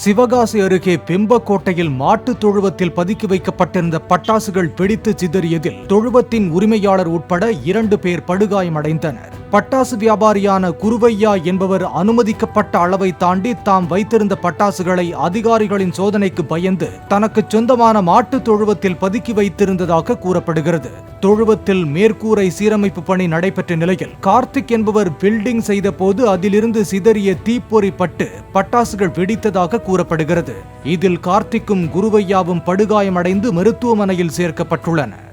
சிவகாசி அருகே பெம்பக்கோட்டையில் மாட்டு தொழுவத்தில் பதுக்கி வைக்கப்பட்டிருந்த பட்டாசுகள் வெடித்து சிதறியதில் தொழுவத்தின் உரிமையாளர் உட்பட 2 பேர் படுகாயமடைந்தனர். பட்டாசு வியாபாரியான குருவையா என்பவர் அனுமதிக்கப்பட்ட அளவை தாண்டி தாம் வைத்திருந்த பட்டாசுகளை அதிகாரிகளின் சோதனைக்கு பயந்து தனக்கு சொந்தமான மாட்டு தொழுவத்தில் பதுக்கி வைத்திருந்ததாக கூறப்படுகிறது. தொழுவத்தில் மேற்கூரை சீரமைப்பு பணி நடைபெற்ற நிலையில் கார்த்திக் என்பவர் பில்டிங் செய்த போது அதிலிருந்து சிதறிய தீப்பொறி பட்டு பட்டாசுகள் வெடித்ததாக கூறப்படுகிறது. இதில் கார்த்திக்கும் குருவையாவும் படுகாயமடைந்து மருத்துவமனையில் சேர்க்கப்பட்டுள்ளனர்.